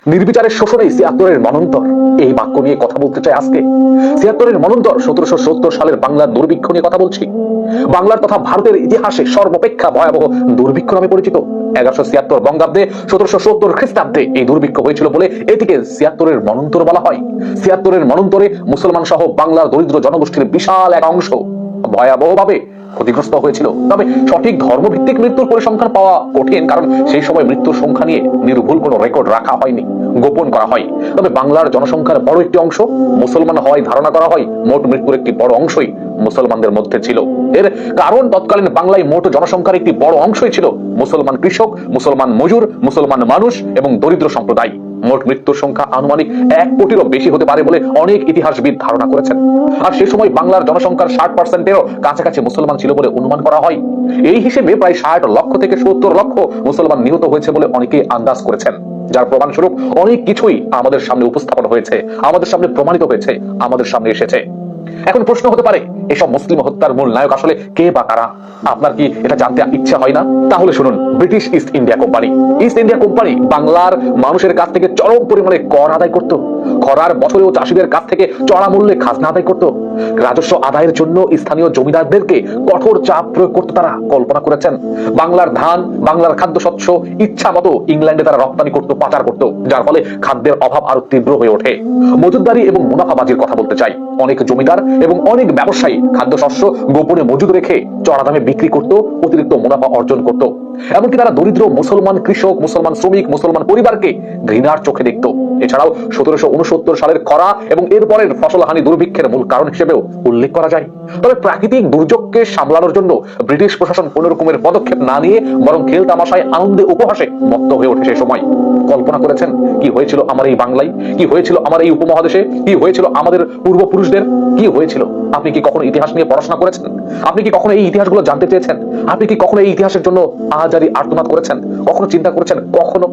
নির্বিচারের শোষণে ৭৬-এর মনন্তর, এই বাক্য নিয়ে কথা বলতে চাই আজকে। ৭৬-এর মনন্তর ১৭৭০ সালের বাংলার দুর্ভিক্ষ নিয়ে কথা বলছি। বাংলার তথা ভারতের ইতিহাসে সর্বাপেক্ষা ভয়াবহ দুর্ভিক্ষ নামে পরিচিত ১১৭৬ বঙ্গাব্দে ১৭৭০ খ্রিস্টাব্দে এই দুর্ভিক্ষ হয়েছিল বলে এটিকে ৭৬-এর মনন্তর বলা হয়। ৭৬-এর মনন্তরে মুসলমান সহ বাংলার দরিদ্র জনগোষ্ঠীর বিশাল এক অংশ ভয়াবহভাবে ক্ষতিগ্রস্ত হয়েছিল। তবে সঠিক ধর্মভিত্তিক মৃত্যুর পরিসংখ্যান পাওয়া কঠিন, কারণ সেই সময় মৃত্যুর সংখ্যা নিয়ে নির্ভুল কোনো রেকর্ড রাখা হয়নি, গোপন করা হয়। তবে বাংলার জনসংখ্যার বড় একটি অংশ মুসলমান হওয়ায় ধারণা করা হয় মোট মৃত্যুর একটি বড় অংশই মুসলমানদের মধ্যে ছিল। এর কারণ তৎকালীন বাংলায় মোট জনসংখ্যার একটি বড় অংশই ছিল মুসলমান কৃষক, মুসলমান মজুর, মুসলমান মানুষ এবং দরিদ্র সম্প্রদায়। মোট মৃত্যুর সংখ্যা আনুমানিক ১ কোটিরও বেশি হতে পারে বলে অনেক ইতিহাসবিদ ধারণা করেছেন। আর সে সময় বাংলার জনসংখ্যার ৬০%-এরও কাছাকাছি মুসলমান ছিল বলে অনুমান করা হয়। এই হিসেবে প্রায় ৬০ লক্ষ থেকে ৭০ লক্ষ মুসলমান নিহত হয়েছে বলে অনেকে আন্দাজ করেছেন, যার প্রমাণস্বরূপ অনেক কিছুই আমাদের সামনে উপস্থাপন হয়েছে, আমাদের সামনে প্রমাণিত হয়েছে, আমাদের সামনে এসেছে। এখন প্রশ্ন হতে পারে, এসব মুসলিম হত্যার মূল নায়ক আসলে কে বা কারা? আপনার কি এটা জানতে ইচ্ছা হয় না? তাহলে শুনুন, British east India company. East India company বাংলার মানুষের কাছ থেকে চরম পরিমাণে কর আদায় করত। খরার বছরেও চাষিদের কাছ থেকে চড়া মূল্যে খাজনা আদায় করত। রাজস্ব আদায়ের জন্য স্থানীয় জমিদারদেরকে কঠোর চাপ প্রয়োগ করতে তারা কল্পনা করেছেন। বাংলার ধান, বাংলার খাদ্যশস্য ইচ্ছা মতো ইংল্যান্ডে তারা রপ্তানি করত, পাচার করত, যার ফলে খাদ্যের অভাব আরো তীব্র হয়ে ওঠে। মজুদদারি এবং মুনাফাবাজির কথা বলতে চাই। অনেক জমিদার এবং অনেক ব্যবসায়ী খাদ্যশস্য গোপনে মজুদ রেখে চড়া দামে বিক্রি করত, অতিরিক্ত মুনাফা অর্জন করত। এমনকি তারা দরিদ্র মুসলমান কৃষক, মুসলমান শ্রমিক, মুসলমান পরিবারকে ঘৃণার চোখে দেখত। এছাড়াও ১৭৬৯ সালের খরা এবং এরপরের ফসলহানি দুর্ভিক্ষের মূল কারণ হিসেবেও উল্লেখ করা যায়। তবে প্রাকৃতিক দুর্যোগকে সামলানোর জন্য ব্রিটিশ প্রশাসন কোন রকমের পদক্ষেপ না নিয়ে বরং খেল তামাশায় আনন্দে উপহাসে মত্ত হয়ে ওঠে। সে সময় কল্পনা করেছেন কি হয়েছিল আমার এই বাংলায়, কি হয়েছিল আমার এই উপমহাদেশে, কি হয়েছিল আমাদের পূর্বপুরুষদের, কি হয়েছিল? আপনি কি কখনো ইতিহাস নিয়ে পড়াশোনা করেছেন? আপনি কি কখনো এই ইতিহাসগুলো জানতে চেয়েছেন? আপনি কি কখনো এই ইতিহাসের জন্য আহাজারি আর্তনাদ করেছেন? কখনো চিন্তা করেছেন? কখনো